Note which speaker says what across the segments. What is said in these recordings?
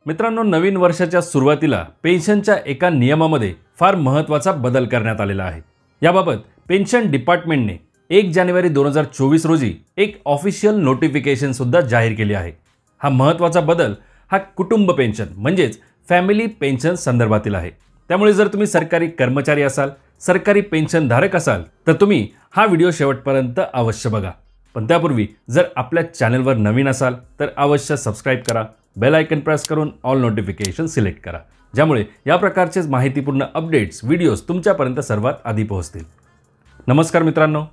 Speaker 1: मित्रांनो, नवीन वर्षाच्या सुरुवातीला पेन्शनच्या एका नियमामध्ये फार महत्त्वाचा बदल करण्यात आलेला आहे। याबाबत पेन्शन डिपार्टमेंटने 1 जानेवारी 2024 रोजी एक ऑफिशियल नोटिफिकेशन सुद्धा जाहीर केली आहे। हा महत्त्वाचा बदल हा कुटुंब पेन्शन म्हणजेच फॅमिली पेन्शन संदर्भातील आहे। त्यामुळे जर तुम्ही सरकारी कर्मचारी असाल, सरकारी पेन्शन धारक असाल तर तुम्ही हा व्हिडिओ शेवटपर्यंत अवश्य बघा। पण त्यापूर्वी जर आपल्या चॅनलवर नवीन असाल तर अवश्य सबस्क्राइब करा, बेल आयकन प्रेस करून ऑल नोटिफिकेशन सिलेक्ट करा, ज्यामुळे या प्रकारचे माहितीपूर्ण अपडेट्स व्हिडिओज तुमच्यापर्यंत सर्वात आधी पोहोचतील। नमस्कार मित्रांनो,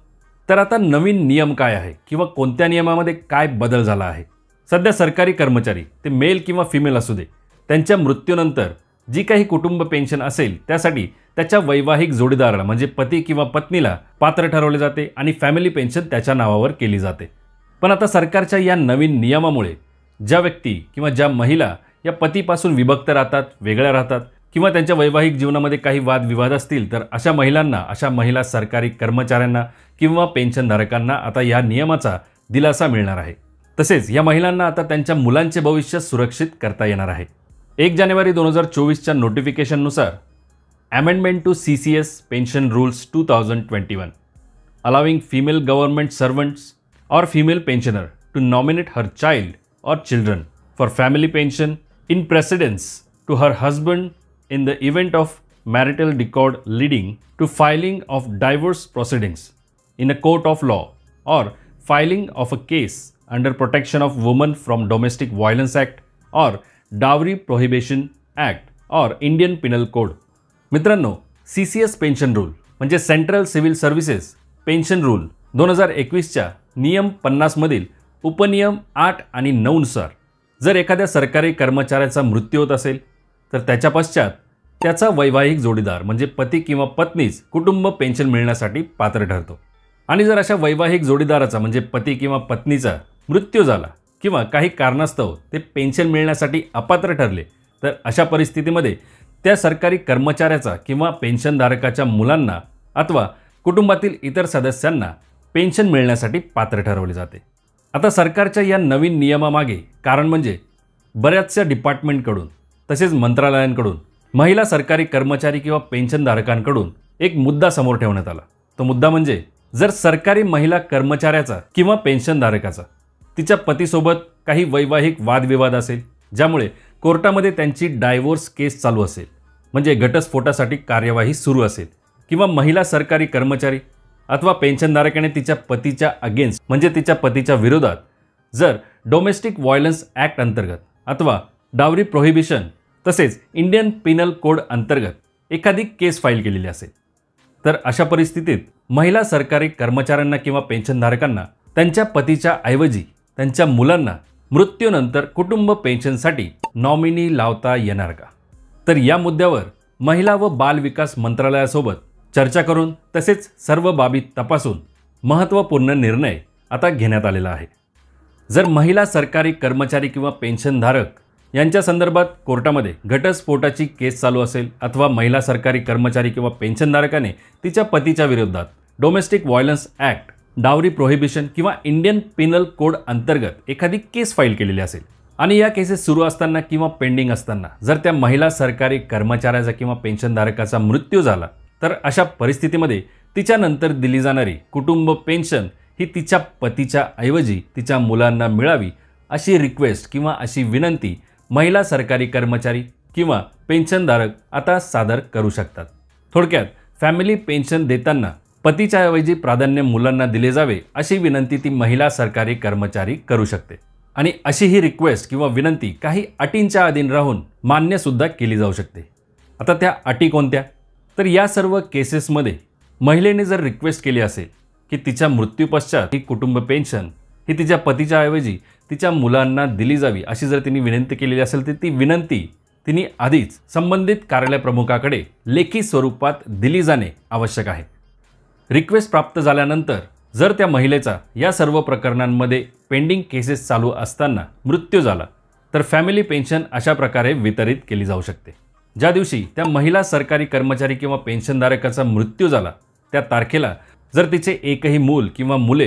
Speaker 1: तर आता नवीन नियम काय आहे किंवा कोणत्या नियमामध्ये काय बदल झाला आहे? सध्या सरकारी कर्मचारी ते मेल किंवा फिमेल असू दे, त्यांच्या मृत्यूनंतर जी काही कुटुंब पेन्शन असेल त्यासाठी त्याच्या वैवाहिक जोडीदाराला म्हणजे पती किंवा पत्नीला पात्र ठरवले जाते आणि फॅमिली पेन्शन त्याच्या नावावर केली जाते। पण आता सरकारच्या या नवीन नियमामुळे ज्या व्यक्ती किंवा ज्या महिला या पतीपासून विभक्त राहतात, वेगळ्या राहतात किंवा त्यांच्या वैवाहिक जीवनामध्ये काही वादविवाद असतील तर अशा महिला सरकारी कर्मचाऱ्यांना किंवा पेन्शनधारकांना आता या नियमाचा दिलासा मिळणार आहे। तसेच या महिलांना आता त्यांच्या मुलांचे भविष्य सुरक्षित करता येणार आहे। 1 जानेवारी 2024च्या नोटिफिकेशननुसार amendment to CCS pension rules 2021 allowing female government servants or female pensioner to nominate her child or children for family pension in precedence to her husband in the event of marital discord leading to filing of divorce proceedings in a court of law or filing of a case under protection of women from domestic violence act or dowry prohibition act or Indian penal code। मित्रांनो, CCS pension rule म्हणजे central civil services pension rule 2021च्या नियम 50 मधील उपनियम 8 आणि 9 नुसार जर एखाद्या सरकारी कर्मचाऱ्याचा मृत्यू होत असेल तर त्याच्या पश्चात त्याचा वैवाहिक जोडीदार म्हणजे पती किंवा पत्नीच कुटुंब पेन्शन मिळण्यासाठी पात्र ठरतो। आणि जर अशा वैवाहिक जोडीदाराचा म्हणजे पती किंवा पत्नीचा मृत्यू झाला किंवा काही कारणास्तव ते पेन्शन मिळण्यासाठी अपात्र ठरले तर अशा परिस्थितीमध्ये त्या सरकारी कर्मचाऱ्याचा किंवा पेन्शनधारकाच्या मुलांना अथवा कुटुंबातील इतर सदस्यांना पेन्शन मिळण्यासाठी पात्र ठरवले जाते। आता सरकारच्या या नवीन नियमामागे कारण म्हणजे बऱ्याचशा डिपार्टमेंटकडून तसेच मंत्रालयांकडून महिला सरकारी कर्मचारी किंवा पेन्शनधारकांकडून एक मुद्दा समोर ठेवण्यात आला। तो मुद्दा म्हणजे जर सरकारी महिला कर्मचाऱ्याचा किंवा पेन्शनधारकाचा तिच्या पतीसोबत काही वैवाहिक वादविवाद असेल ज्यामुळे कोर्टामध्ये त्यांची डायव्होर्स केस चालू असेल म्हणजे घटस्फोटासाठी कार्यवाही सुरू असेल किंवा महिला सरकारी कर्मचारी अथवा पेन्शनधारकाने तिच्या पतीच्या अगेन्स्ट म्हणजे तिच्या पतीच्या विरोधात जर डोमेस्टिक व्हायलन्स ॲक्ट अंतर्गत अथवा डावरी प्रोहिबिशन तसेच इंडियन पिनल कोड अंतर्गत एखादी केस फाईल केलेली असेल तर अशा परिस्थितीत महिला सरकारी कर्मचाऱ्यांना किंवा पेन्शनधारकांना त्यांच्या पतीच्या ऐवजी त्यांच्या मुलांना मृत्यूनंतर कुटुंब पेन्शनसाठी नॉमिनी लावता येणार का? तर या मुद्द्यावर महिला व बाल विकास मंत्रालयासोबत चर्चा करून तसेच सर्व बाबी तपासून महत्त्वपूर्ण निर्णय आता घेण्यात आलेला आहे। जर महिला सरकारी कर्मचारी किंवा पेन्शनधारक यांच्या संदर्भात कोर्टामध्ये घटस्फोटाची केस चालू असेल अथवा महिला सरकारी कर्मचारी किंवा पेन्शनधारकाने तिच्या पतीच्या विरोधात domestic violence act, dowry prohibition किंवा इंडियन पिनल कोड अंतर्गत एखादी केस फाईल केलेली असेल आणि या केसेस सुरू असताना किंवा पेंडिंग असताना जर त्या महिला सरकारी कर्मचाऱ्याचा किंवा पेन्शनधारकाचा मृत्यू झाला तर अशा परिस्थितीमध्ये तिच्यानंतर दिली जाणारी कुटुंब पेन्शन ही तिच्या पतीच्या ऐवजी तिच्या मुलांना मिळावी अशी रिक्वेस्ट किंवा अशी विनंती महिला सरकारी कर्मचारी किंवा पेन्शनधारक आता सादर करू शकतात। थोडक्यात फॅमिली पेन्शन देताना पतीच्या ऐवजी प्राधान्य मुलांना दिले जावे अशी विनंती ती महिला सरकारी कर्मचारी करू शकते आणि अशी ही रिक्वेस्ट किंवा विनंती काही अटींच्या अधीन राहून मान्य सुद्धा केली जाऊ शकते। आता त्या अटी कोणत्या? तर या सर्व केसेसमध्ये महिलेने जर रिक्वेस्ट केली असेल की तिच्या मृत्यूपश्चात ही कुटुंब पेन्शन ही तिच्या पतीच्या ऐवजी तिच्या मुलांना दिली जावी अशी जर तिने विनंती केलेली असेल तर ती विनंती तिने आधीच संबंधित कार्यालय प्रमुखाकडे लेखी स्वरूपात दिली जाणे आवश्यक आहे। रिक्वेस्ट प्राप्त झाल्यानंतर जर त्या महिलेचा या सर्व प्रकरणांमध्ये पेंडिंग केसेस चालू असताना मृत्यू झाला तर फॅमिली पेन्शन अशा प्रकारे वितरित केली जाऊ शकते। ज्या दिवशी त्या महिला सरकारी कर्मचारी किंवा पेन्शनधारकाचा मृत्यू झाला त्या तारखेला जर तिचे एकही मूल किंवा मुले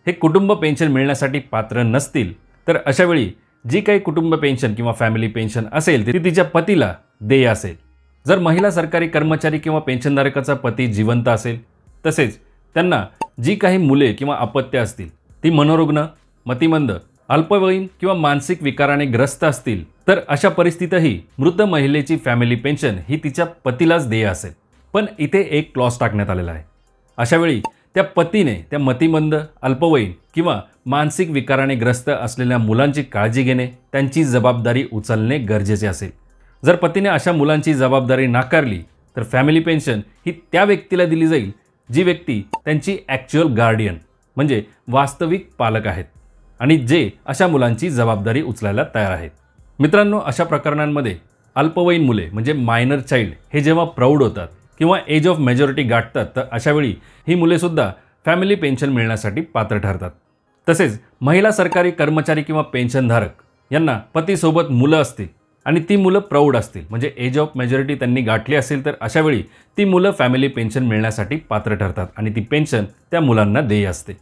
Speaker 1: हे कुटुंब पेन्शन मिळण्यासाठी पात्र नसतील तर अशा वेळी जी काही कुटुंब पेन्शन किंवा फॅमिली पेन्शन असेल ती तिच्या पतीला देय असेल। जर महिला सरकारी कर्मचारी किंवा पेन्शनधारकाचा पती जिवंत असेल, तसेच त्यांना जी काही मुले किंवा अपत्य असतील ती मनोरुग्ण, मतिमंद, अल्पवयीन किंवा मानसिक विकाराने ग्रस्त असतील, तर अशा परिस्थितीतही मृत महिलेची फॅमिली पेन्शन ही तिच्या पतीलाच देय असेल। पण इथे एक क्लॉज टाकण्यात आलेला आहे। अशा वेळी त्या पतीने त्या मतिमंद, अल्पवयीन किंवा मानसिक विकाराने ग्रस्त असलेल्या मुलांची काळजी घेणे, त्यांची जबाबदारी उचलणे गरजेचे असेल। जर पतीने अशा मुलांची जबाबदारी नाकारली तर फॅमिली पेन्शन ही त्या व्यक्तीला दिली जाईल जी व्यक्ती त्यांची ॲक्च्युअल गार्डियन म्हणजे वास्तविक पालक आहेत आणि जे अशा मुलांची जबाबदारी उचलायला तयार आहेत। मित्रांनो, अशा प्रकरणांमध्ये अल्पवयीन मुले म्हणजे मायनर चाइल्ड हे जेव्हा प्रौढ होतात किंवा एज ऑफ मेजॉरिटी गाठतात, तर अशा वेळी ही मुलेसुद्धा फॅमिली पेन्शन मिळण्यासाठी पात्र ठरतात। तसेच महिला सरकारी कर्मचारी किंवा पेन्शनधारक यांना पतीसोबत मुलं असतील आणि ती मुलं प्रौढ असतील म्हणजे एज ऑफ मेजॉरिटी त्यांनी गाठली असेल, तर अशा वेळी ती मुलं फॅमिली पेन्शन मिळण्यासाठी पात्र ठरतात आणि ती पेन्शन त्या मुलांना देय असते।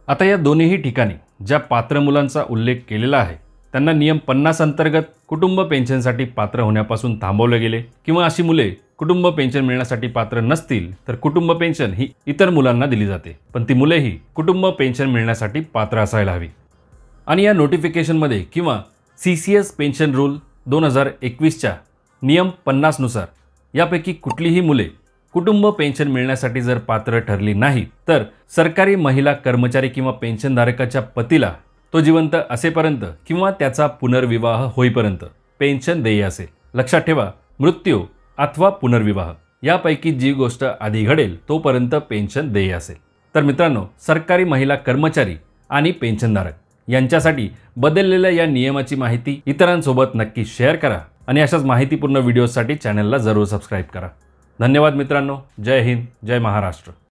Speaker 1: आता या दोन्हीही ठिकाणी ज्या पात्र मुलांचा उल्लेख केलेला आहे त्यांना नियम 50 अंतर्गत कुटुंब पेन्शनसाठी पात्र होण्यापासून थांबवले गेले, किंवा अशी मुले कुटुंब पेन्शन मिळण्यासाठी पात्र नसतील तर कुटुंब पेन्शन ही इतर मुलांना दिली जाते, पण ती मुलेही कुटुंब पेन्शन मिळण्यासाठी पात्र असायला हवी। आणि या नोटिफिकेशनमध्ये किंवा CCS पेन्शन रूल 2021च्या नियम 50 नुसार यापैकी कुठलीही मुले कुटुंब पेन्शन मिळण्यासाठी जर पात्र ठरली नाही तर सरकारी महिला कर्मचारी किंवा पेन्शनधारकाच्या पतीला तो जिवंत असेपर्यंत किंवा त्याचा पुनर्विवाह होईपर्यंत पेन्शन देय असेल। लक्षात ठेवा, मृत्यू अथवा पुनर्विवाह यापैकी जी गोष्ट आधी घडेल तोपर्यंत पेन्शन देय असेल। तर मित्रांनो, सरकारी महिला कर्मचारी आणि पेन्शनधारक यांच्यासाठी बदललेल्या या नियमाची माहिती इतरांसोबत नक्की शेअर करा आणि अशाच माहितीपूर्ण व्हिडिओसाठी चॅनलला जरूर सबस्क्राईब करा। धन्यवाद मित्रांनो। जय हिंद, जय महाराष्ट्र।